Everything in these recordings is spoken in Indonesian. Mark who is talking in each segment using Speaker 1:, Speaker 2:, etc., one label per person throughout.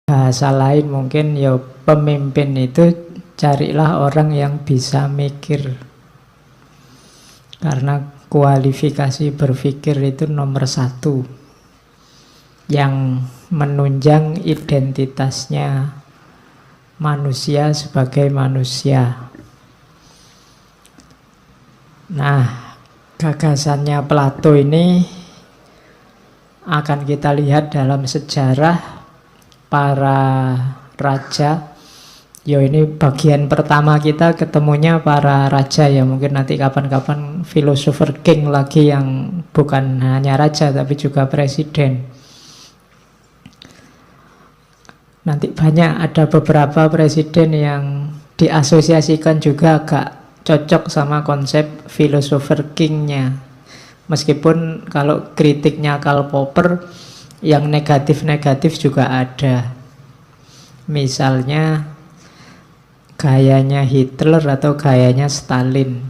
Speaker 1: Bahasa lain mungkin ya pemimpin itu carilah orang yang bisa mikir. Karena kualifikasi berpikir itu nomor satu. Yang menunjang identitasnya manusia sebagai manusia. Nah, gagasannya Plato ini akan kita lihat dalam sejarah para raja. Yo, ini bagian pertama kita ketemunya para raja ya. Mungkin nanti kapan-kapan philosopher king lagi yang bukan hanya raja tapi juga presiden. Nanti banyak ada beberapa presiden yang diasosiasikan juga agak cocok sama konsep philosopher kingnya. Meskipun kalau kritiknya Karl Popper yang negatif-negatif juga ada. Misalnya gayanya Hitler atau gayanya Stalin.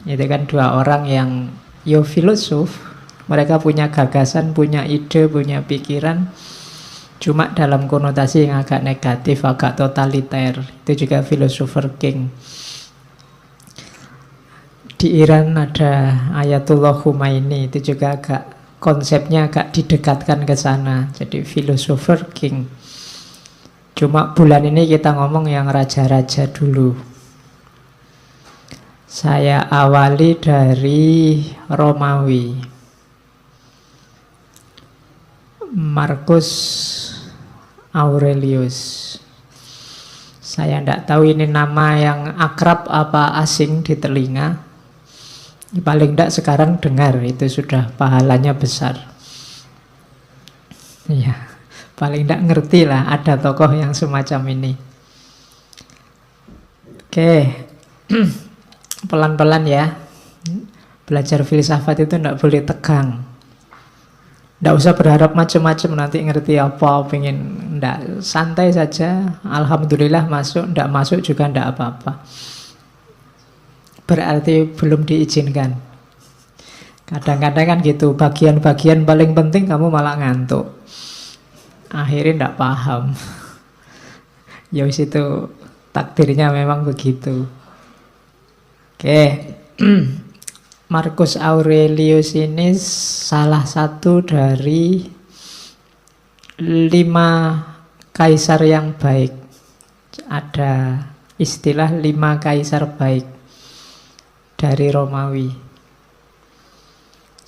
Speaker 1: Itu kan dua orang yang filosof. Mereka punya gagasan, punya ide, punya pikiran. Cuma dalam konotasi yang agak negatif, agak totaliter. Itu juga philosopher king. Di Iran ada Ayatullah Khomeini, itu juga konsepnya agak didekatkan ke sana. Jadi philosopher king. Cuma bulan ini kita ngomong yang raja-raja dulu. Saya awali dari Romawi. Marcus Aurelius. Saya tidak tahu ini nama yang akrab apa asing di telinga. Paling tidak sekarang dengar, itu sudah pahalanya besar. Ya, paling tidak ngerti lah ada tokoh yang semacam ini. Oke, pelan-pelan ya. Belajar filsafat itu tidak boleh tegang. Tidak usah berharap macam-macam nanti ngerti apa, pengen tidak, santai saja. Alhamdulillah masuk, tidak masuk juga tidak apa-apa. Berarti belum diizinkan. Kadang-kadang kan gitu, bagian-bagian paling penting kamu malah ngantuk. Akhirnya tidak paham. Ya wis, itu takdirnya memang begitu. Oke. Marcus Aurelius ini salah satu dari 5 kaisar yang baik. Ada istilah 5 kaisar baik dari Romawi.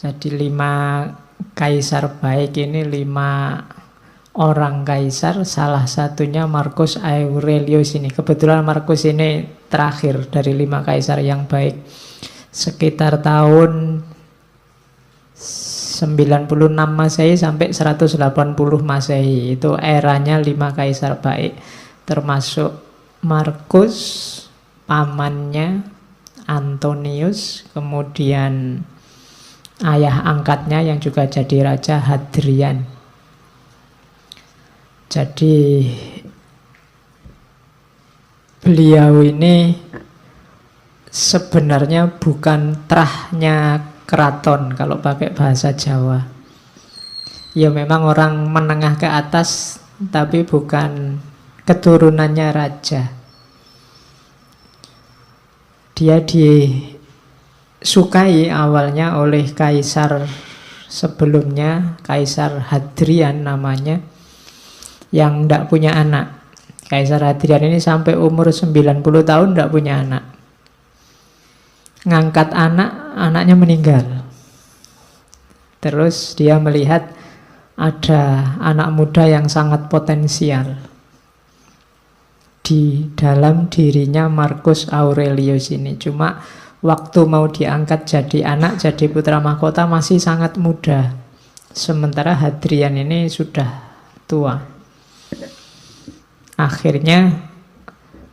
Speaker 1: Jadi 5 kaisar baik ini 5 orang kaisar, salah satunya Marcus Aurelius ini. Kebetulan Marcus ini terakhir dari 5 kaisar yang baik. Sekitar tahun 96 Masehi sampai 180 Masehi. Itu eranya 5 kaisar baik. Termasuk Marcus, pamannya Antonius, kemudian ayah angkatnya yang juga jadi raja, Hadrian. Jadi beliau ini sebenarnya bukan trahnya keraton kalau pakai bahasa Jawa. Ya memang orang menengah ke atas, tapi bukan keturunannya raja. Dia disukai awalnya oleh kaisar sebelumnya, Kaisar Hadrian namanya, yang tidak punya anak. Kaisar Hadrian ini sampai umur 90 tahun tidak punya anak. Ngangkat anak, anaknya meninggal. Terus dia melihat ada anak muda yang sangat potensial di dalam dirinya Marcus Aurelius ini. Cuma waktu mau diangkat jadi anak, jadi putra mahkota masih sangat muda. Sementara Hadrian ini sudah tua. Akhirnya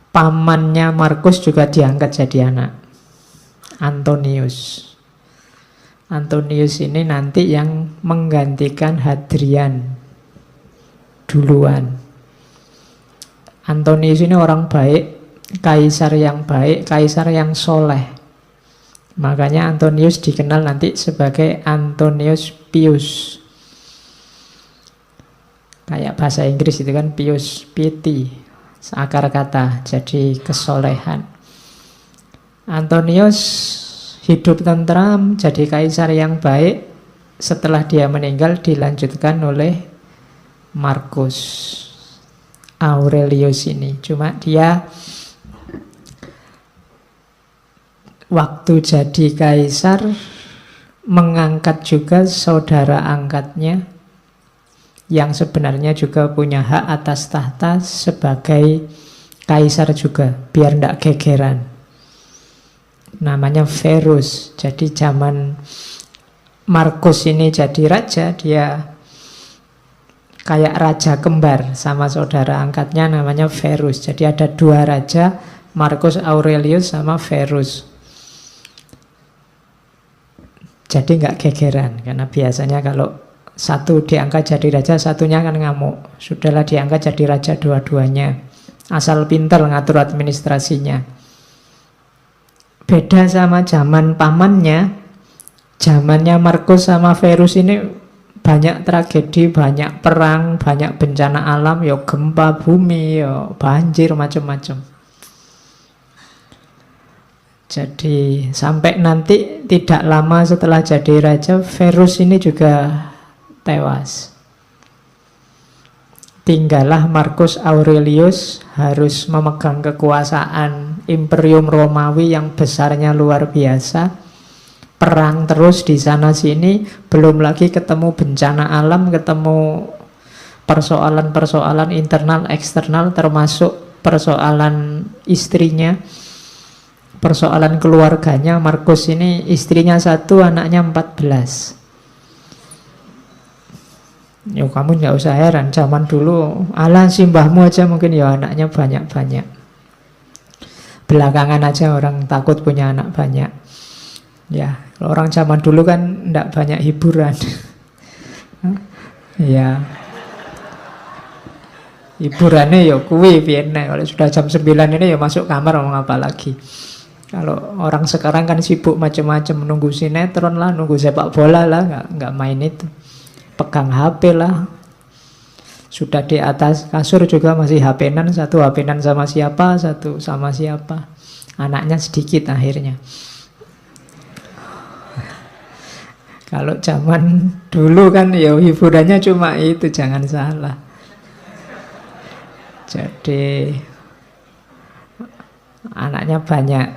Speaker 1: pamannya Marcus juga diangkat jadi anak, Antonius. Antonius ini nanti yang menggantikan Hadrian duluan. Antonius ini orang baik, kaisar yang baik, kaisar yang soleh. Makanya Antonius dikenal nanti sebagai Antonius Pius. Kayak bahasa Inggris itu kan pious, piety, akar kata, jadi kesolehan. Antonius hidup tentram, jadi kaisar yang baik. Setelah dia meninggal dilanjutkan oleh Marcus Aurelius ini. Cuma dia waktu jadi kaisar mengangkat juga saudara angkatnya yang sebenarnya juga punya hak atas tahta sebagai kaisar juga, biar tidak gegeran. Namanya Verus. Jadi zaman Markus ini jadi raja, dia kayak raja kembar sama saudara angkatnya namanya Verus. Jadi ada dua raja, Marcus Aurelius sama Verus. Jadi nggak gegeran, karena biasanya kalau satu diangkat jadi raja, satunya kan ngamuk. Sudahlah diangkat jadi raja dua-duanya, asal pintar ngatur administrasinya. Beda sama zaman pamannya, zamannya Markus sama Verus ini banyak tragedi, banyak perang, banyak bencana alam, ya gempa bumi, ya banjir, macam-macam. Jadi sampai nanti tidak lama setelah jadi raja, Verus ini juga tewas. Tinggallah Marcus Aurelius harus memegang kekuasaan Imperium Romawi yang besarnya luar biasa. Perang terus di sana sini, belum lagi ketemu bencana alam, ketemu persoalan-persoalan internal eksternal, termasuk persoalan istrinya, persoalan keluarganya. Markus ini istrinya 1, anaknya 14. Ya kamu nggak usah heran, zaman dulu ala simbahmu aja mungkin ya anaknya banyak-banyak. Belakangan aja orang takut punya anak banyak. Ya, kalau orang zaman dulu kan nggak banyak hiburan. Ya, hiburannya ya kuwi piene. Kalau sudah jam 9 ini ya masuk kamar, ngomong apa lagi. Kalau orang sekarang kan sibuk macam-macam, menunggu sinetron lah, nunggu sepak bola lah, nggak main itu. Pegang HP lah. Sudah di atas kasur juga masih HP-nan, satu HP-nan sama siapa, satu sama siapa. Anaknya sedikit akhirnya. Kalau zaman dulu kan ya hiburannya cuma itu, jangan salah. Jadi anaknya banyak.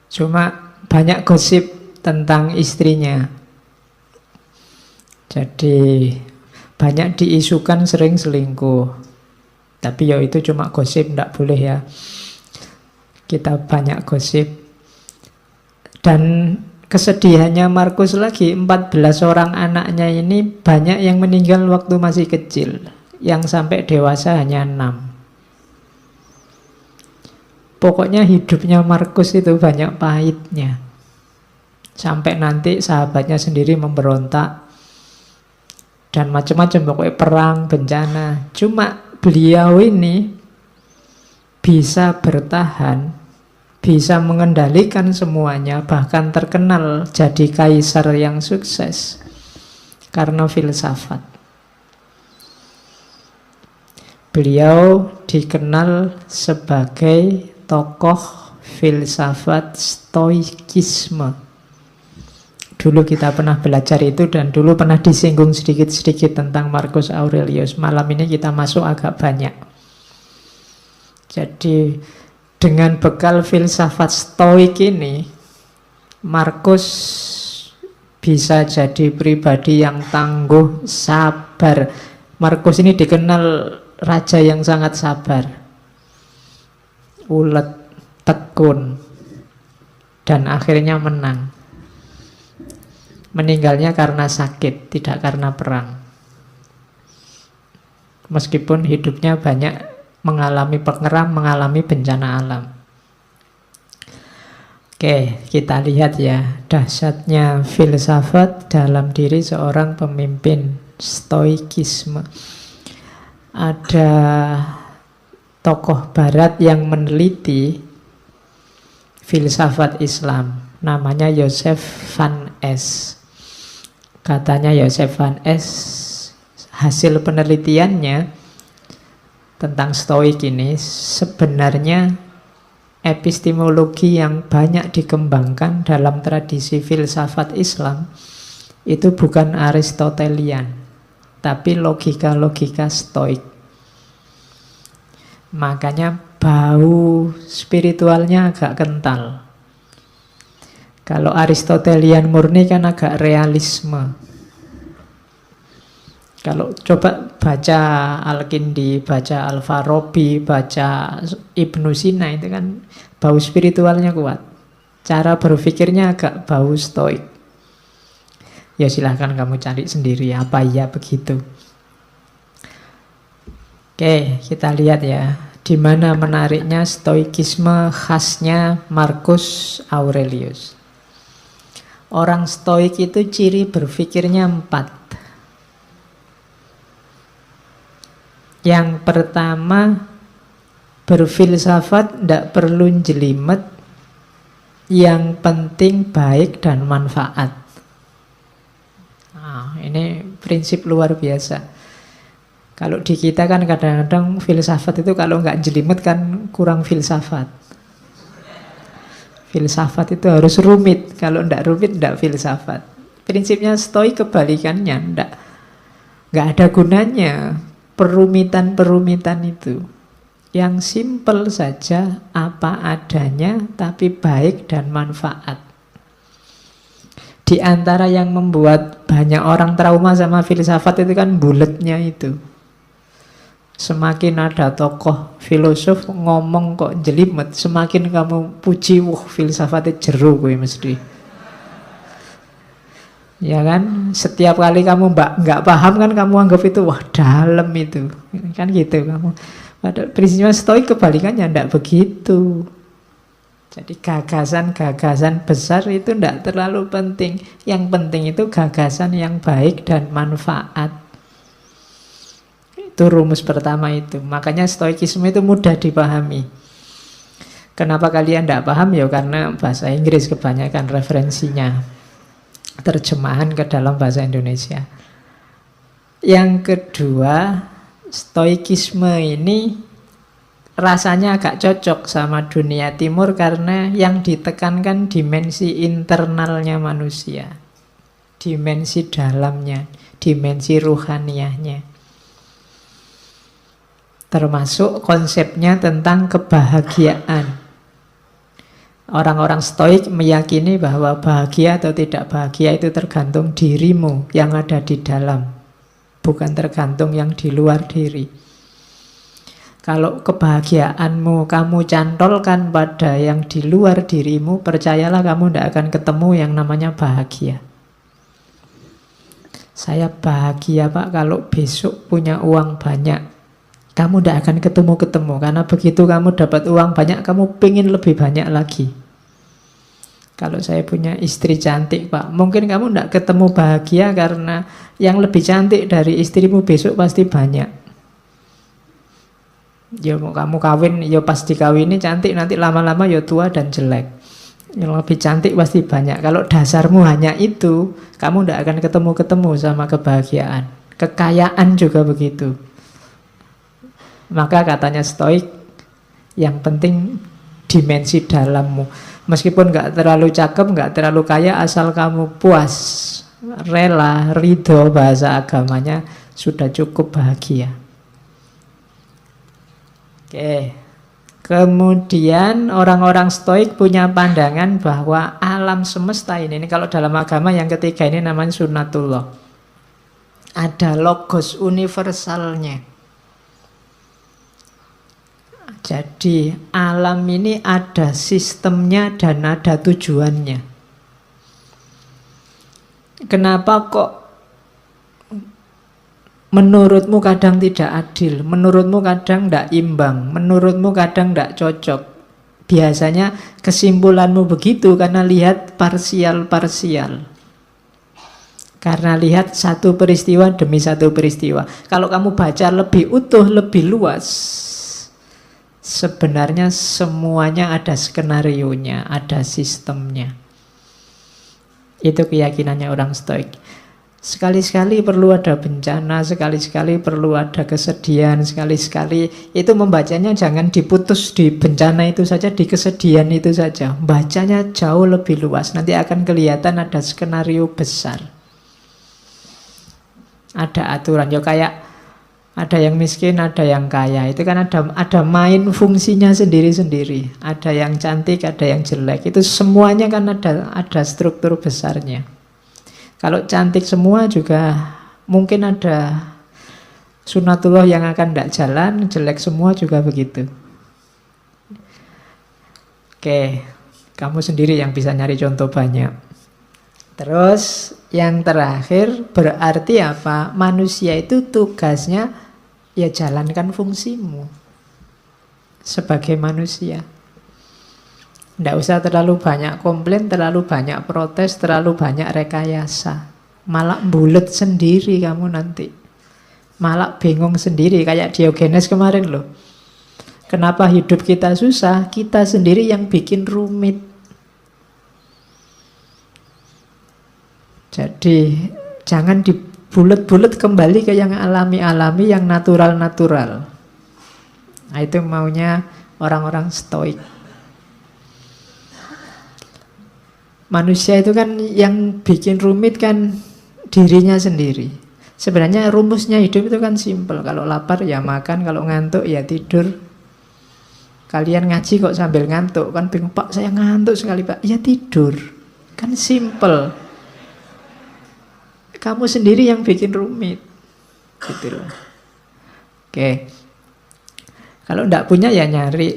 Speaker 1: Cuma banyak gosip tentang istrinya. Jadi banyak diisukan sering selingkuh. Tapi ya itu cuma gosip, tidak boleh ya. Kita banyak gosip. Dan kesedihannya Markus lagi, 14 orang anaknya ini banyak yang meninggal waktu masih kecil. Yang sampai dewasa hanya 6. Pokoknya hidupnya Markus itu banyak pahitnya. Sampai nanti sahabatnya sendiri memberontak. Dan macam-macam, pokoknya perang, bencana. Cuma beliau ini bisa bertahan, bisa mengendalikan semuanya, bahkan terkenal jadi kaisar yang sukses karena filsafat. Beliau dikenal sebagai tokoh filsafat stoikisme. Dulu kita pernah belajar itu dan dulu pernah disinggung sedikit-sedikit tentang Marcus Aurelius. Malam ini kita masuk agak banyak. Jadi dengan bekal filsafat stoik ini, Markus bisa jadi pribadi yang tangguh, sabar. Markus ini dikenal raja yang sangat sabar, ulet, tekun, dan akhirnya menang. Meninggalnya karena sakit, tidak karena perang. Meskipun hidupnya banyak mengalami pengeram, mengalami bencana alam. Oke, kita lihat ya dahsyatnya filsafat dalam diri seorang pemimpin stoikisme. Ada tokoh barat yang meneliti filsafat Islam, namanya Joseph van Es. Katanya Joseph van Es hasil penelitiannya tentang Stoik ini, sebenarnya epistemologi yang banyak dikembangkan dalam tradisi filsafat Islam itu bukan Aristotelian, tapi logika-logika Stoik. Makanya bau spiritualnya agak kental. Kalau Aristotelian murni kan agak realisme. Kalau coba baca Al-Kindi, baca Al-Farabi, baca Ibnu Sina, itu kan bau spiritualnya kuat. Cara berpikirnya agak bau Stoik. Ya silahkan kamu cari sendiri apa ya begitu. Oke, kita lihat ya. Di mana menariknya Stoikisme khasnya Marcus Aurelius. Orang Stoik itu ciri berpikirnya 4. Yang pertama, berfilsafat tidak perlu jelimet, yang penting baik dan manfaat. Nah, ini prinsip luar biasa. Kalau di kita kan kadang-kadang filsafat itu kalau nggak jelimet kan kurang filsafat. Filsafat itu harus rumit. Kalau tidak rumit, tidak filsafat. Prinsipnya Stoik kebalikannya. Nggak ada gunanya perumitan-perumitan itu. Yang simpel saja, apa adanya, tapi baik dan manfaat. Di antara yang membuat banyak orang trauma sama filsafat itu kan buletnya itu. Semakin ada tokoh filosof ngomong kok jelimet, semakin kamu puji, wah filsafatnya jeru gue mesti. Ya kan, setiap kali kamu nggak paham kan kamu anggap itu wah dalam itu, kan gitu kamu. Pada prinsipnya Stoik kebalikannya, tidak begitu. Jadi gagasan-gagasan besar itu tidak terlalu penting. Yang penting itu gagasan yang baik dan manfaat. Itu rumus pertama itu. Makanya Stoikisme itu mudah dipahami. Kenapa kalian tidak paham? Ya karena bahasa Inggris kebanyakan referensinya. Terjemahan ke dalam bahasa Indonesia. Yang kedua, Stoikisme ini rasanya agak cocok sama dunia timur karena yang ditekankan dimensi internalnya manusia. Dimensi dalamnya, dimensi ruhaniyahnya. Termasuk konsepnya tentang kebahagiaan. Orang-orang Stoik meyakini bahwa bahagia atau tidak bahagia itu tergantung dirimu yang ada di dalam, bukan tergantung yang di luar diri. Kalau kebahagiaanmu kamu cantolkan pada yang di luar dirimu, percayalah kamu tidak akan ketemu yang namanya bahagia. Saya bahagia Pak kalau besok punya uang banyak. Kamu tidak akan ketemu-ketemu, karena begitu kamu dapat uang banyak, kamu pengen lebih banyak lagi. Kalau saya punya istri cantik Pak, mungkin kamu tidak ketemu bahagia karena yang lebih cantik dari istrimu besok pasti banyak. Ya mau kamu kawin, ya pas dikawini cantik, nanti lama-lama ya tua dan jelek. Yang lebih cantik pasti banyak. Kalau dasarmu hanya itu, kamu tidak akan ketemu-ketemu sama kebahagiaan. Kekayaan juga begitu. Maka katanya Stoik, yang penting dimensi dalammu. Meskipun nggak terlalu cakep, nggak terlalu kaya, asal kamu puas, rela, ridho, bahasa agamanya sudah cukup bahagia. Oke. Kemudian orang-orang Stoik punya pandangan bahwa alam semesta ini kalau dalam agama yang ketiga ini namanya sunnatullah. Ada logos universalnya. Jadi alam ini ada sistemnya dan ada tujuannya. Kenapa kok menurutmu kadang tidak adil, menurutmu kadang tidak imbang, menurutmu kadang tidak cocok? Biasanya kesimpulanmu begitu karena lihat parsial-parsial. Karena lihat satu peristiwa demi satu peristiwa. Kalau kamu baca lebih utuh, lebih luas, sebenarnya semuanya ada skenarionya, ada sistemnya. Itu keyakinannya orang Stoik. Sekali-sekali perlu ada bencana, sekali-sekali perlu ada kesedihan, sekali-sekali itu membacanya jangan diputus di bencana itu saja, di kesedihan itu saja. Bacanya jauh lebih luas, nanti akan kelihatan ada skenario besar. Ada aturan, ya kayak ada yang miskin, ada yang kaya. Itu kan ada main fungsinya sendiri-sendiri. Ada yang cantik, ada yang jelek. Itu semuanya kan ada struktur besarnya. Kalau cantik semua juga mungkin ada sunatullah yang akan tidak jalan, jelek semua juga begitu. Oke, kamu sendiri yang bisa nyari contoh banyak. Terus yang terakhir berarti apa? Manusia itu tugasnya ya jalankan fungsimu sebagai manusia. Tidak usah terlalu banyak komplain, terlalu banyak protes, terlalu banyak rekayasa. Malah bulet sendiri kamu nanti. Malah bingung sendiri, kayak Diogenes kemarin loh. Kenapa hidup kita susah? Kita sendiri yang bikin rumit. Jadi jangan dibulet-bulet, kembali ke yang alami-alami, yang natural-natural. Nah, itu maunya orang-orang stoik. Manusia itu kan yang bikin rumit kan dirinya sendiri. Sebenarnya rumusnya hidup itu kan simpel. Kalau lapar ya makan, kalau ngantuk ya tidur. Kalian ngaji kok sambil ngantuk, kan bingung, Pak saya ngantuk sekali Pak. Ya tidur, kan simpel. Kamu sendiri yang bikin rumit, gitu loh. Oke, kalau enggak punya ya nyari.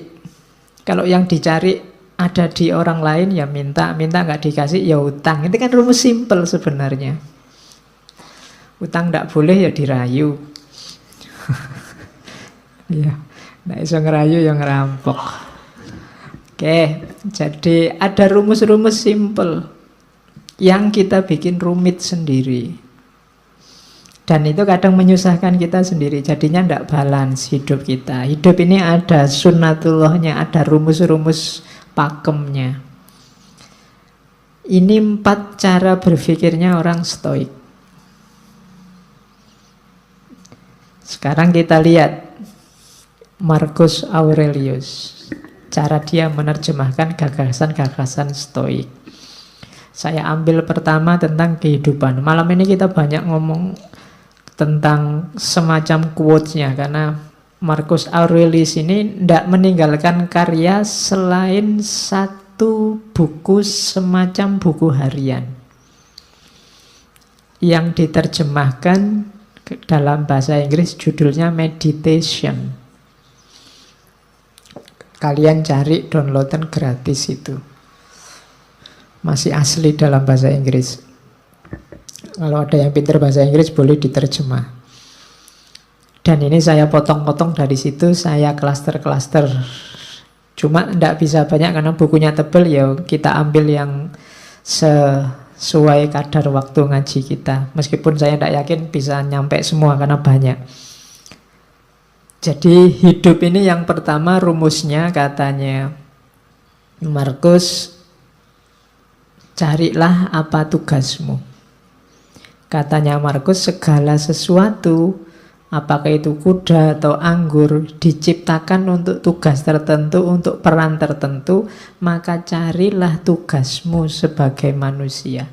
Speaker 1: Kalau yang dicari ada di orang lain ya minta nggak dikasih ya utang. Itu kan rumus simpel sebenarnya. Utang nggak boleh ya dirayu. Ya, nggak bisa ngerayu ya ngerampok. Oke, jadi ada rumus-rumus simpel yang kita bikin rumit sendiri. Dan itu kadang menyusahkan kita sendiri. Jadinya nggak balance hidup kita. Hidup ini ada sunnatullahnya, ada rumus-rumus pakemnya. Ini 4 cara berpikirnya orang stoik. Sekarang kita lihat Marcus Aurelius, cara dia menerjemahkan gagasan-gagasan stoik. Saya ambil pertama tentang kehidupan. Malam ini kita banyak ngomong tentang semacam quotes-nya, karena Marcus Aurelius ini tidak meninggalkan karya selain satu buku semacam buku harian yang diterjemahkan dalam bahasa Inggris, judulnya Meditation. Kalian cari, downloadan gratis itu. Masih asli dalam bahasa Inggris. Kalau ada yang pintar bahasa Inggris boleh diterjemah. Dan ini saya potong-potong dari situ, saya klaster-klaster. Cuma tidak bisa banyak karena bukunya tebal, ya kita ambil yang sesuai kadar waktu ngaji kita. Meskipun saya tidak yakin bisa nyampe semua karena banyak. Jadi hidup ini yang pertama rumusnya katanya Marcus, carilah apa tugasmu. Katanya Marcus, segala sesuatu, apakah itu kuda atau anggur, diciptakan untuk tugas tertentu, untuk peran tertentu, maka carilah tugasmu sebagai manusia.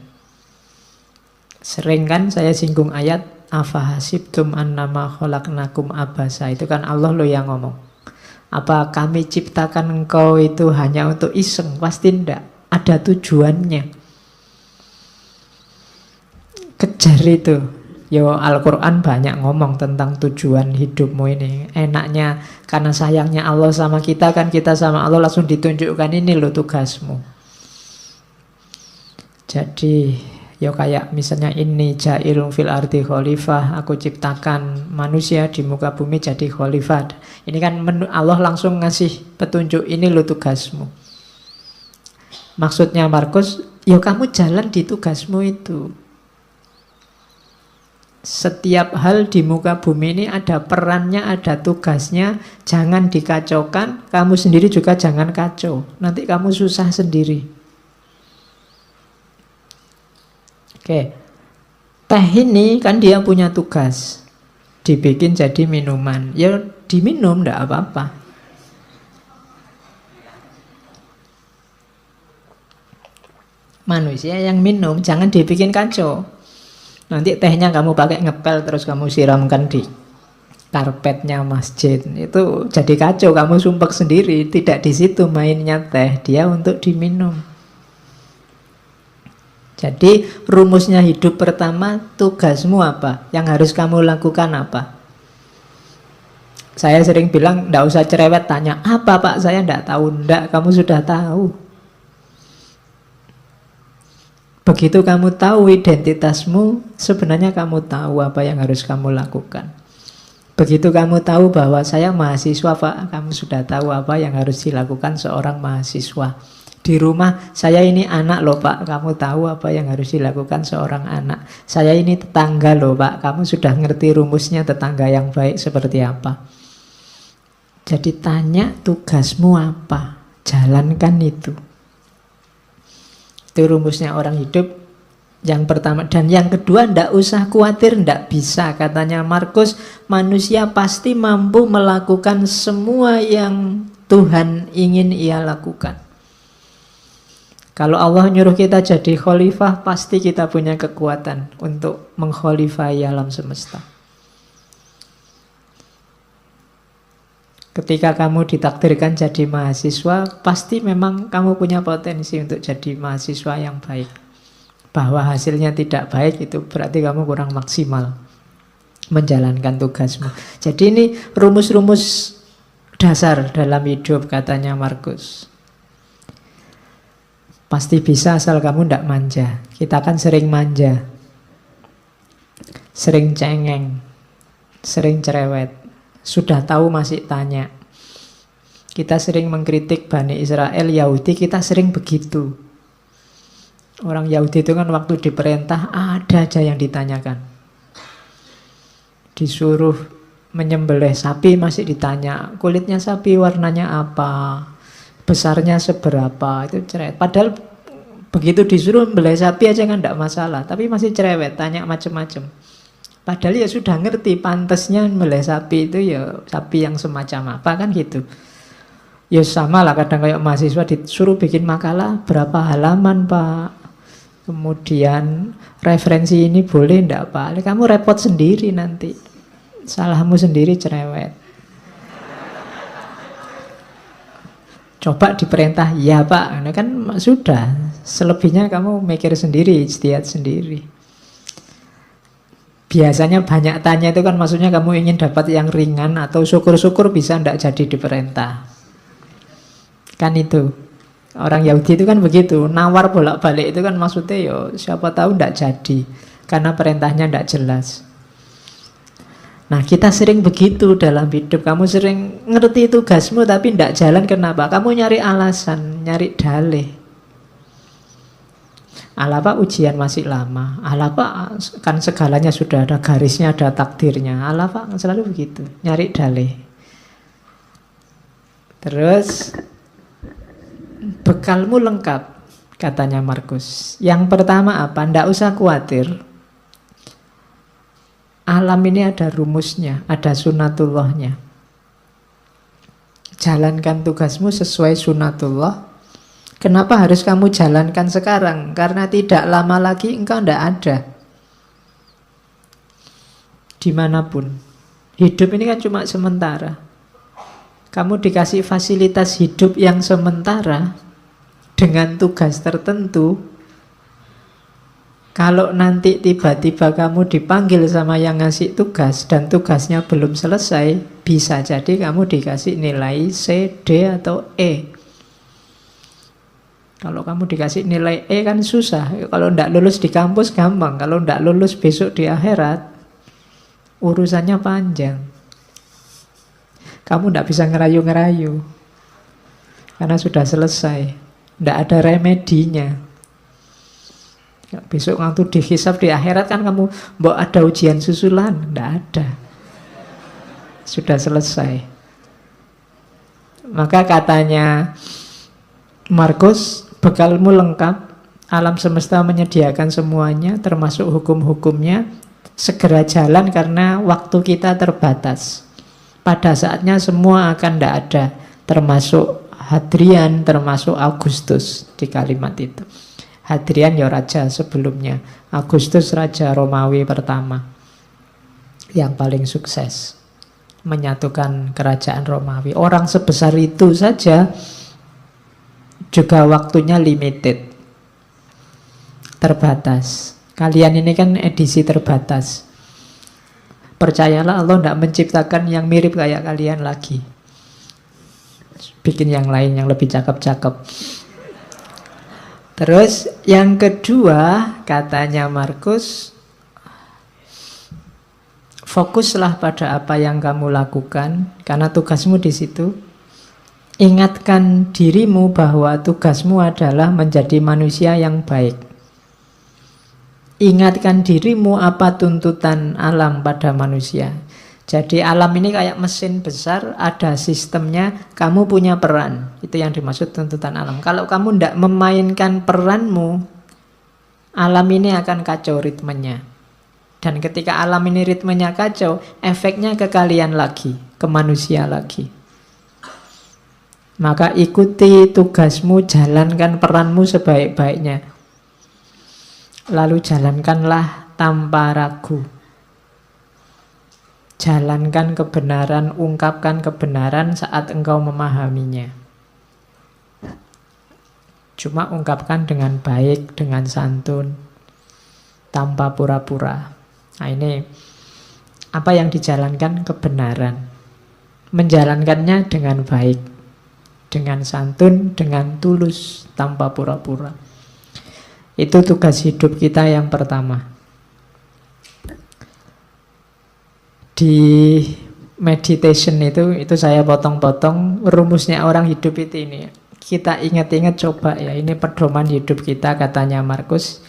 Speaker 1: Sering kan saya singgung ayat afahasibtum annama khalaqnakum abasa. Itu kan Allah loh yang ngomong. Apa kami ciptakan engkau itu hanya untuk iseng? Pasti tidak. Ada tujuannya. Kejar itu. Yo, Al-Quran banyak ngomong tentang tujuan hidupmu ini. Enaknya karena sayangnya Allah sama kita, kan kita sama Allah langsung ditunjukkan, ini loh tugasmu. Jadi yo kayak misalnya ini ja'ilun fil ardi khalifah, aku ciptakan manusia di muka bumi jadi khalifah. Ini kan Allah langsung ngasih petunjuk, ini loh tugasmu. Maksudnya Marcus, yo kamu jalan di tugasmu itu. Setiap hal di muka bumi ini ada perannya, ada tugasnya. Jangan dikacaukan, kamu sendiri juga jangan kacau. Nanti kamu susah sendiri. Oke. Teh ini kan dia punya tugas, dibikin jadi minuman. Ya diminum, enggak apa-apa. Manusia yang minum, jangan dibikin kacau. Nanti tehnya kamu pakai ngepel terus kamu siramkan di karpetnya masjid. Itu jadi kacau, kamu sumpek sendiri. Tidak di situ mainnya teh, dia untuk diminum. Jadi rumusnya hidup pertama, tugasmu apa? Yang harus kamu lakukan apa? Saya sering bilang, enggak usah cerewet tanya, apa Pak? Saya enggak tahu. Enggak, kamu sudah tahu. Begitu kamu tahu identitasmu, sebenarnya kamu tahu apa yang harus kamu lakukan. Begitu kamu tahu bahwa saya mahasiswa Pak, kamu sudah tahu apa yang harus dilakukan seorang mahasiswa. Di rumah, saya ini anak loh Pak, kamu tahu apa yang harus dilakukan seorang anak. Saya ini tetangga loh Pak, kamu sudah ngerti rumusnya tetangga yang baik seperti apa. Jadi tanya tugasmu apa, jalankan itu. Itu rumusnya orang hidup yang pertama. Dan yang kedua, ndak usah khawatir, ndak bisa. Katanya Markus, manusia pasti mampu melakukan semua yang Tuhan ingin ia lakukan. Kalau Allah nyuruh kita jadi khalifah, pasti kita punya kekuatan untuk mengkhalifai alam semesta. Ketika kamu ditakdirkan jadi mahasiswa, pasti memang kamu punya potensi untuk jadi mahasiswa yang baik. Bahwa hasilnya tidak baik, itu berarti kamu kurang maksimal menjalankan tugasmu. Jadi ini rumus-rumus dasar dalam hidup, katanya Markus. Pasti bisa asal kamu tidak manja. Kita kan sering manja, sering cengeng, sering cerewet. Sudah tahu masih tanya. Kita sering mengkritik Bani Israel, Yahudi, kita sering begitu. Orang Yahudi itu kan waktu diperintah ada aja yang ditanyakan. Disuruh menyembelih sapi masih ditanya, kulitnya sapi warnanya apa, besarnya seberapa, itu cerewet. Padahal begitu disuruh membelai sapi aja kan tidak masalah, tapi masih cerewet, tanya macam-macam. Padahal ya sudah ngerti pantasnya membelai sapi itu ya sapi yang semacam apa kan gitu. Ya sama lah, kadang kayak mahasiswa disuruh bikin makalah berapa halaman Pak, kemudian referensi ini boleh enggak Pak, kamu repot sendiri nanti, salahmu sendiri, cerewet. Coba diperintah, ya Pak, ini kan sudah. Selebihnya kamu mikir sendiri, ijtihad sendiri. Biasanya banyak tanya itu kan maksudnya kamu ingin dapat yang ringan, atau syukur-syukur bisa ndak jadi diperintah. Kan itu. Orang Yahudi itu kan begitu, nawar bolak-balik itu kan maksudnya yo siapa tahu ndak jadi, karena perintahnya ndak jelas. Nah kita sering begitu dalam hidup. Kamu sering ngerti tugasmu tapi tidak jalan, kenapa? Kamu nyari alasan, nyari dalih. Alah Pak, ujian masih lama. Alah Pak, kan segalanya sudah ada garisnya, ada takdirnya. Alah Pak, selalu begitu, nyari dalih. Terus bekalmu lengkap, katanya Markus. Yang pertama apa? Ndak usah khawatir. Alam ini ada rumusnya, ada sunatullahnya. Jalankan tugasmu sesuai sunatullah. Kenapa harus kamu jalankan sekarang? Karena tidak lama lagi engkau tidak ada. Dimanapun. Hidup ini kan cuma sementara. Kamu dikasih fasilitas hidup yang sementara dengan tugas tertentu. Kalau nanti tiba-tiba kamu dipanggil sama yang ngasih tugas dan tugasnya belum selesai, bisa jadi kamu dikasih nilai C, D, atau E. Kalau kamu dikasih nilai E kan susah. Kalau tidak lulus di kampus gampang. Kalau tidak lulus besok di akhirat, urusannya panjang. Kamu tidak bisa ngerayu-ngerayu. Karena sudah selesai. Tidak ada remedinya. Besok waktu dihisab di akhirat kan kamu mbok ada ujian susulan, tidak ada, sudah selesai. Maka katanya Markus, bekalmu lengkap, Alam semesta menyediakan semuanya, termasuk hukum-hukumnya. Segera jalan karena waktu kita terbatas. Pada saatnya semua akan tidak ada, termasuk Hadrian, termasuk Augustus di kalimat itu. Hadrian ya raja sebelumnya, Augustus raja Romawi pertama yang paling sukses menyatukan kerajaan Romawi. Orang sebesar itu saja juga waktunya limited, terbatas. Kalian ini kan edisi terbatas. Percayalah, Allah tidak menciptakan yang mirip kayak kalian lagi. Bikin yang lain yang lebih cakep-cakep. Terus yang kedua, katanya Markus, fokuslah pada apa yang kamu lakukan, karena tugasmu di situ. Ingatkan dirimu bahwa tugasmu adalah menjadi manusia yang baik. Ingatkan dirimu apa tuntutan alam pada manusia. Jadi alam ini kayak mesin besar, ada sistemnya, kamu punya peran. Itu yang dimaksud tuntutan alam. Kalau kamu tidak memainkan peranmu, alam ini akan kacau ritmenya. Dan ketika alam ini ritmenya kacau, efeknya ke kalian lagi, ke manusia lagi. Maka ikuti tugasmu, jalankan peranmu sebaik-baiknya. Lalu jalankanlah tanpa ragu. Jalankan kebenaran, ungkapkan kebenaran saat engkau memahaminya. Cuma ungkapkan dengan baik, dengan santun, tanpa pura-pura. Nah ini apa yang dijalankan? Kebenaran. Menjalankannya dengan baik, dengan santun, dengan tulus, tanpa pura-pura. Itu tugas hidup kita yang pertama. Di meditation itu saya potong-potong rumusnya orang hidup itu ini. Kita ingat-ingat coba ya, ini pedoman hidup kita katanya Markus.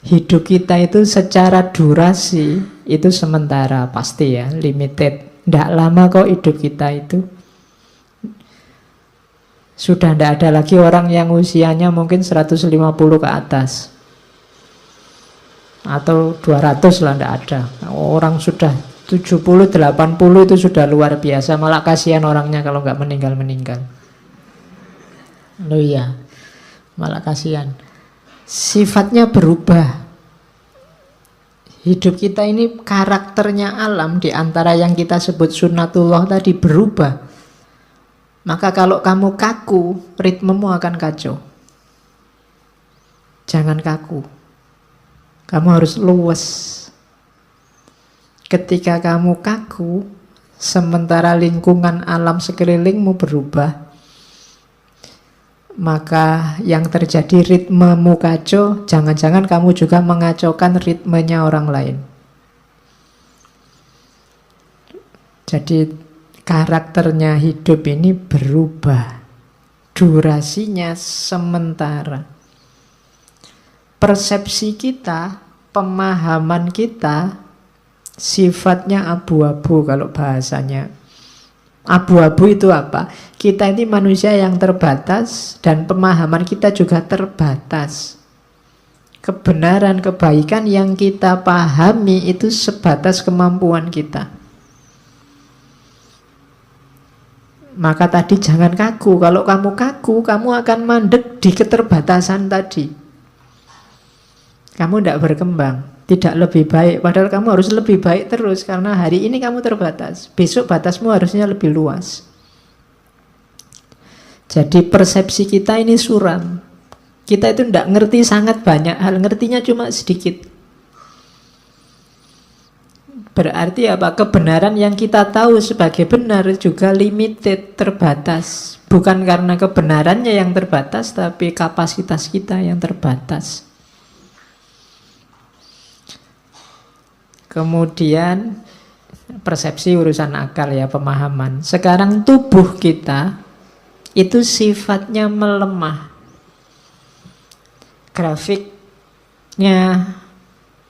Speaker 1: Hidup kita itu secara durasi itu sementara, pasti ya, limited. Tidak lama kok hidup kita itu. Sudah tidak ada lagi orang yang usianya mungkin 150 ke atas. Atau 200 lah, tidak ada. Orang sudah 70, 80 itu sudah luar biasa. Malah kasihan orangnya kalau nggak meninggal-meninggal. Loh iya, malah kasihan. Sifatnya berubah. Hidup kita ini karakternya alam, di antara yang kita sebut sunnatullah tadi, berubah. Maka kalau kamu kaku, ritmemu akan kacau. Jangan kaku. Kamu harus luwes. Ketika kamu kaku, sementara lingkungan alam sekelilingmu berubah, maka yang terjadi ritmemu kacau, jangan-jangan kamu juga mengacaukan ritmenya orang lain. Jadi karakternya hidup ini berubah. Durasinya sementara. Persepsi kita, pemahaman kita, sifatnya abu-abu kalau bahasanya. Abu-abu itu apa? Kita ini manusia yang terbatas dan pemahaman kita juga terbatas. Kebenaran, kebaikan yang kita pahami itu sebatas kemampuan kita. Maka tadi jangan kaku. Kalau kamu kaku, kamu akan mandek di keterbatasan tadi. Kamu tidak berkembang, tidak lebih baik. Padahal kamu harus lebih baik terus, karena hari ini kamu terbatas. Besok batasmu harusnya lebih luas. Jadi persepsi kita ini suram. Kita itu tidak ngerti sangat banyak hal, ngertinya cuma sedikit. Berarti apa? Kebenaran yang kita tahu sebagai benar juga limited, terbatas. Bukan karena kebenarannya yang terbatas, tapi kapasitas kita yang terbatas. Kemudian persepsi urusan akal ya, pemahaman. Sekarang tubuh kita itu sifatnya melemah. Grafiknya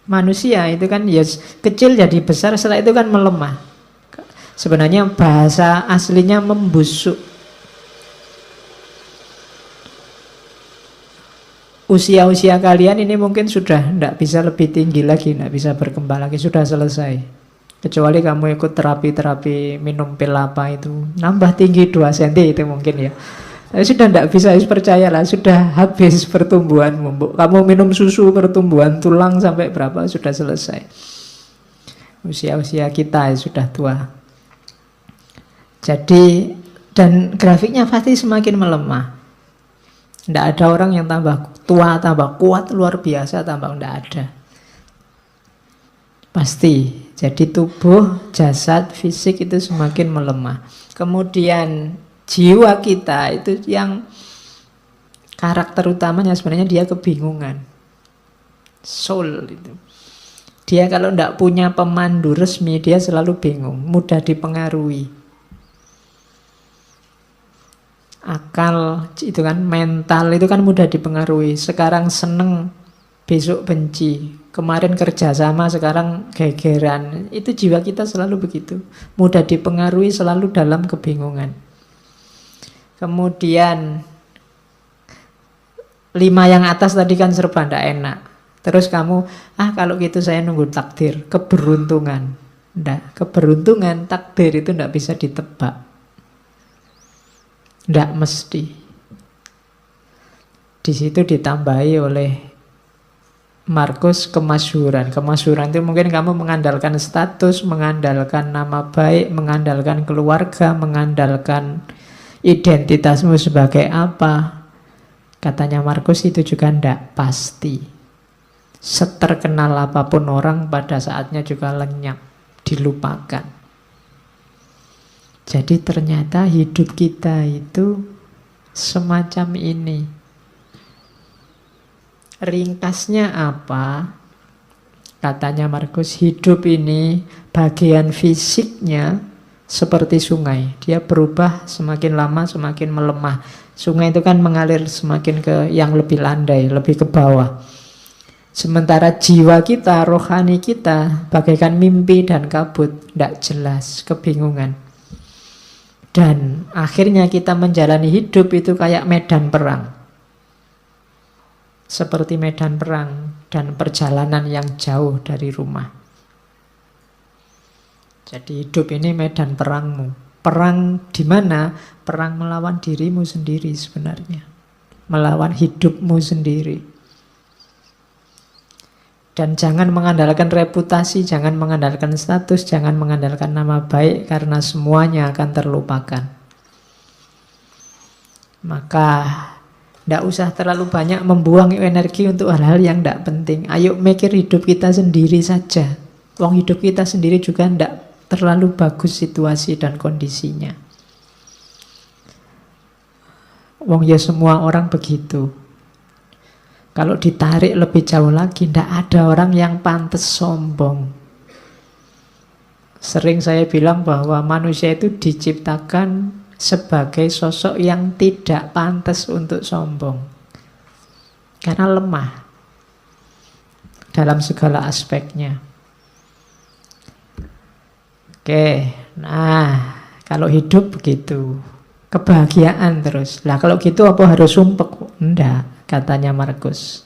Speaker 1: manusia itu kan ya kecil jadi besar, setelah itu kan melemah. Sebenarnya bahasa aslinya membusuk. usia-usia kalian ini mungkin sudah tidak bisa lebih tinggi lagi, tidak bisa berkembang lagi, sudah selesai. Kecuali kamu ikut terapi-terapi minum pil apa itu, nambah tinggi 2 cm itu mungkin ya. Tapi sudah tidak bisa, percayalah, sudah habis pertumbuhanmu. Kamu minum susu pertumbuhan tulang sampai berapa, sudah selesai. Usia-usia kita sudah tua. Jadi, dan grafiknya pasti semakin melemah. Tidak ada orang yang tambah tua, tambah kuat, luar biasa, tambah tidak ada. Pasti. Jadi tubuh, jasad, fisik itu semakin melemah. Kemudian jiwa kita itu yang karakter utamanya sebenarnya dia kebingungan. Soul itu. Dia kalau tidak punya pemandu resmi, dia selalu bingung, mudah dipengaruhi. Akal itu kan, mental itu kan mudah dipengaruhi. Sekarang seneng, besok benci. Kemarin kerjasama, sekarang gegeran. Itu jiwa kita selalu begitu. Mudah dipengaruhi, selalu dalam kebingungan. Kemudian 5 yang atas tadi kan serba tidak enak. Terus kamu, kalau gitu saya nunggu takdir, keberuntungan. Tidak, keberuntungan, takdir itu tidak bisa ditebak. Tidak mesti. Di situ ditambahi oleh Markus kemasyhuran. Kemasyhuran itu mungkin kamu mengandalkan status, mengandalkan nama baik, mengandalkan keluarga, mengandalkan identitasmu sebagai apa. Katanya Markus itu juga tidak pasti. Seterkenal apapun orang pada saatnya juga lenyap, dilupakan. Jadi ternyata hidup kita itu semacam ini. Ringkasnya apa? Katanya Markus, hidup ini bagian fisiknya seperti sungai. Dia berubah semakin lama semakin melemah. Sungai itu kan mengalir semakin ke yang lebih landai, lebih ke bawah. Sementara jiwa kita, rohani kita bagaikan mimpi dan kabut, tidak jelas, kebingungan. Dan akhirnya kita menjalani hidup itu kayak medan perang. Seperti medan perang dan perjalanan yang jauh dari rumah. Jadi hidup ini medan perangmu. Perang di mana? Perang melawan dirimu sendiri sebenarnya. Melawan hidupmu sendiri. Dan jangan mengandalkan reputasi, jangan mengandalkan status, jangan mengandalkan nama baik, karena semuanya akan terlupakan. Maka tidak usah terlalu banyak membuang energi untuk hal-hal yang tidak penting. Ayo mikir hidup kita sendiri saja. Wong hidup kita sendiri juga tidak terlalu bagus situasi dan kondisinya. Wong ya semua orang begitu. Kalau ditarik lebih jauh lagi, tidak ada orang yang pantas sombong. Sering saya bilang bahwa manusia itu diciptakan sebagai sosok yang tidak pantas untuk sombong. Karena lemah dalam segala aspeknya. Oke, nah kalau hidup begitu. Kebahagiaan terus. Lah kalau gitu apa harus sumpek? Enggak. Katanya Markus,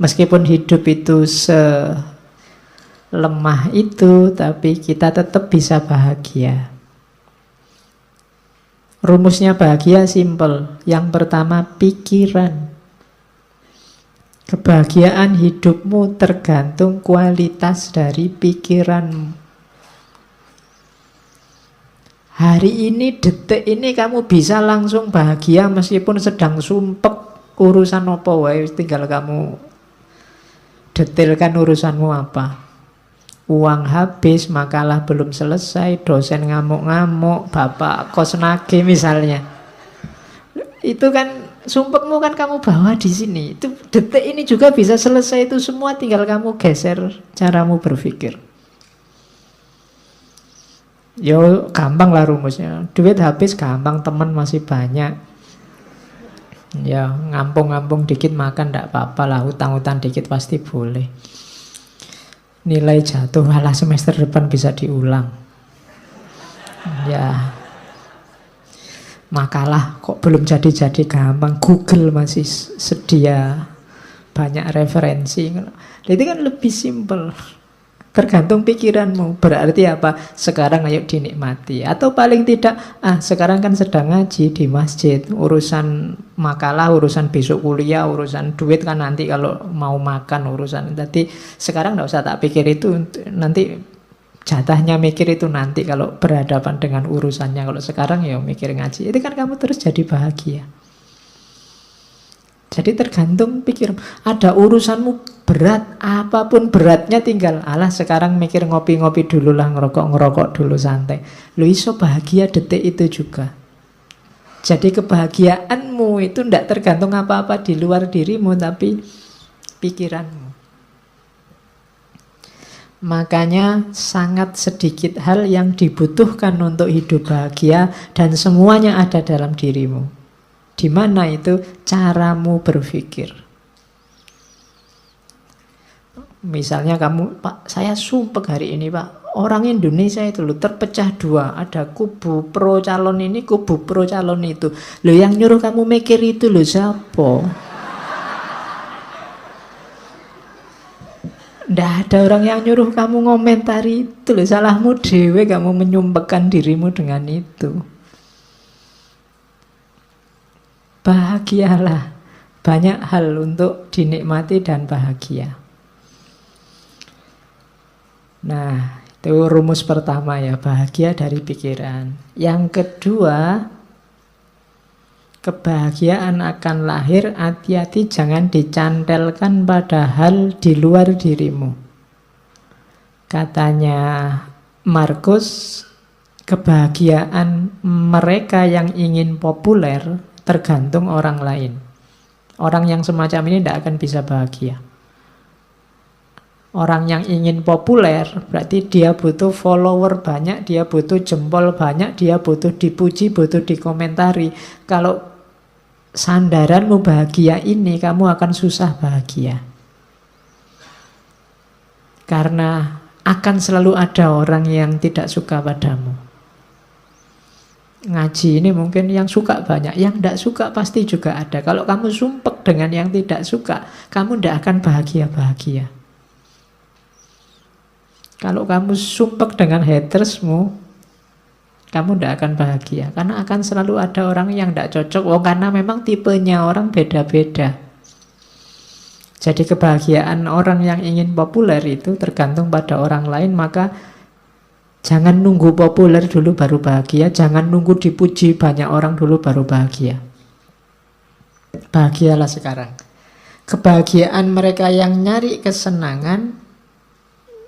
Speaker 1: meskipun hidup itu selemah itu, tapi kita tetap bisa bahagia. Rumusnya bahagia simple. Yang pertama, pikiran. Kebahagiaan hidupmu tergantung kualitas dari pikiranmu. Hari ini, detik ini kamu bisa langsung bahagia meskipun sedang sumpek. Urusan apa wae, tinggal kamu detailkan urusanmu apa. Uang habis, makalah belum selesai, dosen ngamuk-ngamuk, bapak kos nagih misalnya. Itu kan sumpekmu kan kamu bawa di sini. Itu detik ini juga bisa selesai itu semua, tinggal kamu geser caramu berpikir. Yo gampang lah rumusnya. Duit habis gampang, teman masih banyak. Ya ngampung-ngampung dikit makan tidak apa-apa lah, hutang-hutang dikit pasti boleh. Nilai jatuh, alah semester depan bisa diulang. Ya makalah kok belum jadi-jadi gampang, Google masih sedia banyak referensi. Itu kan lebih simpel. Tergantung pikiranmu. Berarti apa? Sekarang ayo dinikmati. Atau paling tidak, sekarang kan sedang ngaji di masjid. Urusan makalah, urusan besok kuliah, urusan duit kan nanti kalau mau makan urusan. Jadi sekarang nggak usah tak pikir itu. Nanti jatahnya mikir itu nanti kalau berhadapan dengan urusannya. Kalau sekarang ya mikir ngaji. Itu kan kamu terus jadi bahagia. Jadi tergantung pikir. Ada urusanmu berat, apapun beratnya tinggal sekarang mikir ngopi-ngopi dulu lah, ngerokok-ngerokok dulu santai. Lu iso bahagia detik itu juga. Jadi kebahagiaanmu itu tidak tergantung apa-apa di luar dirimu, tapi pikiranmu. Makanya sangat sedikit hal yang dibutuhkan untuk hidup bahagia dan semuanya ada dalam dirimu. Di mana itu? Caramu berpikir. Misalnya kamu, Pak, saya sumpek hari ini, Pak. Orang Indonesia itu loh terpecah dua. Ada kubu pro calon ini, kubu pro calon itu. Loh yang nyuruh kamu mikir itu loh siapa? Nggak ada orang yang nyuruh kamu ngomentari itu loh. Salahmu dewe kamu menyumpekkan dirimu dengan itu. Bahagialah. Banyak hal untuk dinikmati dan bahagia. Nah, itu rumus pertama ya, bahagia dari pikiran. Yang kedua, kebahagiaan akan lahir, hati-hati jangan dicantelkan pada hal di luar dirimu. Katanya Markus, kebahagiaan mereka yang ingin populer tergantung orang lain. Orang yang semacam ini tidak akan bisa bahagia. Orang yang ingin populer berarti dia butuh follower banyak, dia butuh jempol banyak, dia butuh dipuji, butuh dikomentari. Kalau sandaranmu bahagia ini, kamu akan susah bahagia. Karena akan selalu ada orang yang tidak suka padamu. Ngaji ini mungkin yang suka banyak, yang tidak suka pasti juga ada. Kalau kamu sumpek dengan yang tidak suka, kamu tidak akan bahagia-bahagia. Kalau kamu sumpek dengan hatersmu, kamu tidak akan bahagia. Karena akan selalu ada orang yang tidak cocok. Karena memang tipenya orang beda-beda. Jadi kebahagiaan orang yang ingin populer itu tergantung pada orang lain. Maka jangan nunggu populer dulu baru bahagia. Jangan nunggu dipuji banyak orang dulu baru bahagia. Bahagialah sekarang. Kebahagiaan mereka yang nyari kesenangan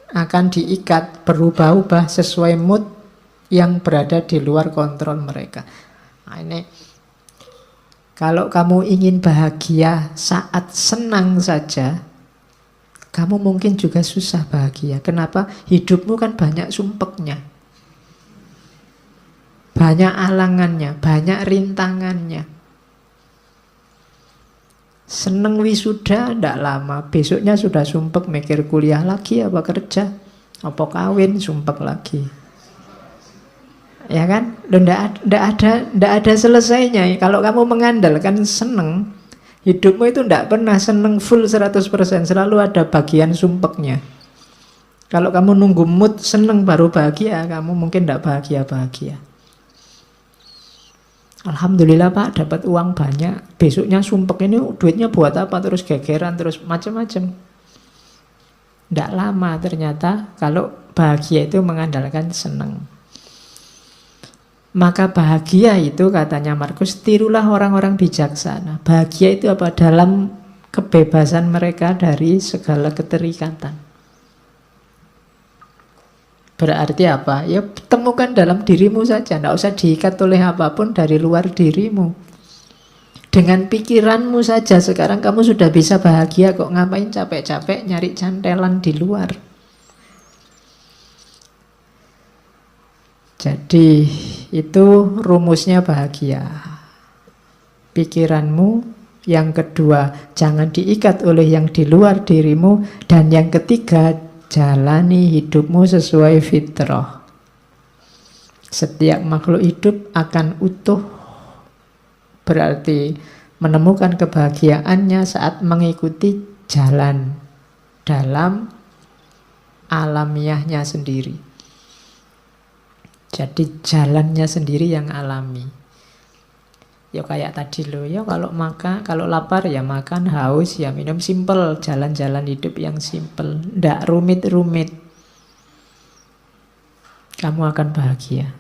Speaker 1: akan diikat, berubah-ubah sesuai mood yang berada di luar kontrol mereka. Nah, ini kalau kamu ingin bahagia saat senang saja, kamu mungkin juga susah bahagia. Kenapa? Hidupmu kan banyak sumpeknya, banyak alangannya, banyak rintangannya. Seneng wisuda ndak lama, besoknya sudah sumpek mikir kuliah lagi apa kerja, apa kawin, sumpek lagi. Ya kan? Ndak ada selesainya. Kalau kamu mengandalkan seneng, hidupmu itu ndak pernah seneng full 100%, selalu ada bagian sumpeknya. Kalau kamu nunggu mood seneng baru bahagia, kamu mungkin ndak bahagia-bahagia. Alhamdulillah Pak, dapat uang banyak. Besoknya sumpek, ini duitnya buat apa? Terus gegeran, terus macam-macam. Tidak lama ternyata kalau bahagia itu mengandalkan senang. Maka bahagia itu katanya Markus, tirulah orang-orang bijaksana. Bahagia itu apa? Dalam kebebasan mereka dari segala keterikatan. Berarti apa? Ya temukan dalam dirimu saja. Tidak usah diikat oleh apapun dari luar dirimu. Dengan pikiranmu saja sekarang kamu sudah bisa bahagia kok. Ngapain capek-capek nyari cantelan di luar? Jadi itu rumusnya bahagia. Pikiranmu. Yang kedua, jangan diikat oleh yang di luar dirimu. Dan yang ketiga, jalani hidupmu sesuai fitrah. Setiap makhluk hidup akan utuh, berarti menemukan kebahagiaannya saat mengikuti jalan dalam alamiahnya sendiri. Jadi jalannya sendiri yang alami. Ya kayak tadi loh, ya kalau makan, kalau lapar ya makan, haus ya minum, simple, jalan-jalan hidup yang simple, ndak rumit-rumit. Kamu akan bahagia.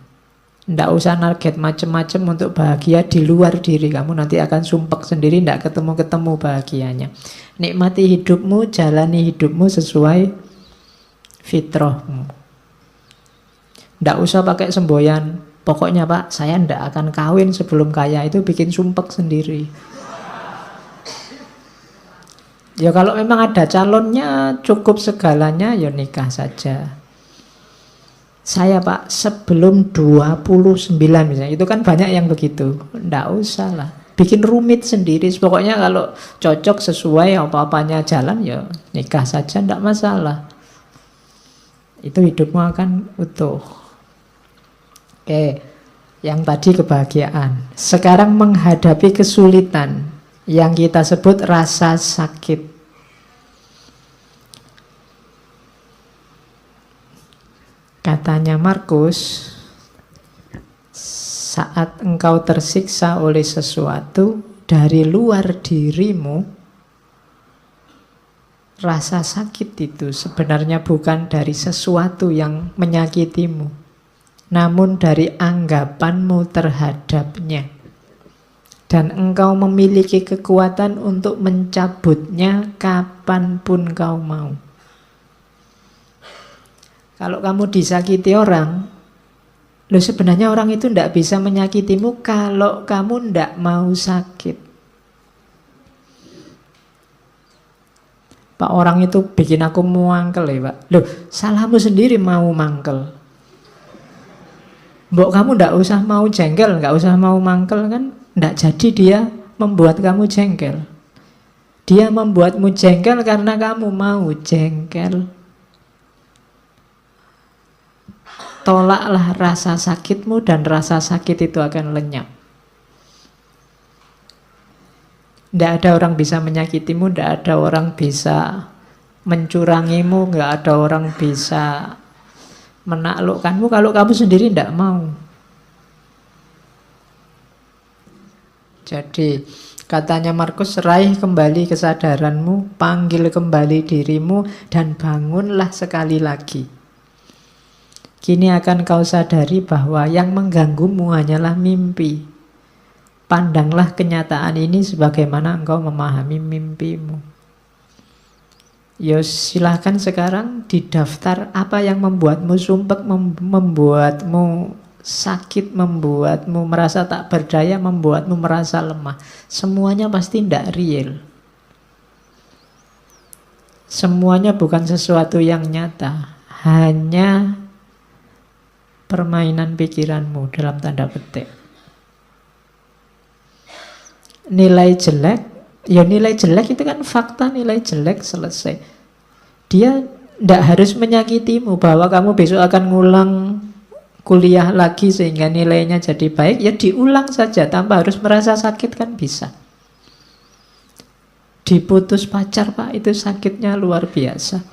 Speaker 1: Ndak usah target macem-macem untuk bahagia di luar diri kamu, nanti akan sumpek sendiri, ndak ketemu-ketemu bahagianya. Nikmati hidupmu, jalani hidupmu sesuai fitrahmu. Ndak usah pakai semboyan. Pokoknya Pak, saya ndak akan kawin sebelum kaya, itu bikin sumpek sendiri. Ya kalau memang ada calonnya, cukup segalanya, ya nikah saja. Saya Pak, sebelum 29 misalnya, itu kan banyak yang begitu. Ndak usah lah, bikin rumit sendiri. Pokoknya kalau cocok sesuai apa-apanya jalan, ya nikah saja, ndak masalah. Itu hidupmu akan utuh. Oke, yang tadi kebahagiaan. Sekarang menghadapi kesulitan yang kita sebut rasa sakit. Katanya Markus, saat engkau tersiksa oleh sesuatu dari luar dirimu, rasa sakit itu sebenarnya bukan dari sesuatu yang menyakitimu, namun dari anggapanmu terhadapnya. Dan engkau memiliki kekuatan untuk mencabutnya kapanpun kau mau. Kalau kamu disakiti orang, loh sebenarnya orang itu tidak bisa menyakitimu kalau kamu tidak mau sakit. Pak, orang itu bikin aku mangkel ya Pak. Loh, salahmu sendiri mau mangkel. Mbok kamu ndak usah mau jengkel, nggak usah mau mangkel kan, ndak jadi dia membuat kamu jengkel. Dia membuatmu jengkel karena kamu mau jengkel. Tolaklah rasa sakitmu dan rasa sakit itu akan lenyap. Ndak ada orang bisa menyakitimu, ndak ada orang bisa mencurangimu, nggak ada orang bisa menaklukkanmu kalau kamu sendiri tidak mau. Jadi katanya Markus, raih kembali kesadaranmu, panggil kembali dirimu, dan bangunlah sekali lagi. Kini akan kau sadari bahwa yang mengganggumu hanyalah mimpi. Pandanglah kenyataan ini sebagaimana engkau memahami mimpimu. Ya silahkan sekarang didaftar apa yang membuatmu sumpek, membuatmu sakit, membuatmu merasa tak berdaya, membuatmu merasa lemah. Semuanya pasti tidak real. Semuanya bukan sesuatu yang nyata. Hanya permainan pikiranmu dalam tanda petik. Nilai jelek, ya nilai jelek itu kan fakta, nilai jelek selesai. Dia tidak harus menyakitimu bahwa kamu besok akan ngulang kuliah lagi sehingga nilainya jadi baik, ya diulang saja tanpa harus merasa sakit kan bisa. Diputus pacar Pak, itu sakitnya luar biasa.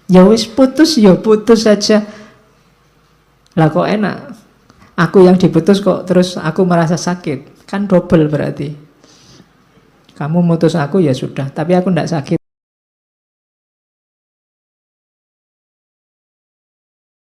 Speaker 1: Ya wis putus, ya putus saja. Lah kok enak, aku yang diputus kok terus aku merasa sakit, kan double berarti. Kamu mutus aku ya sudah, tapi aku tidak sakit.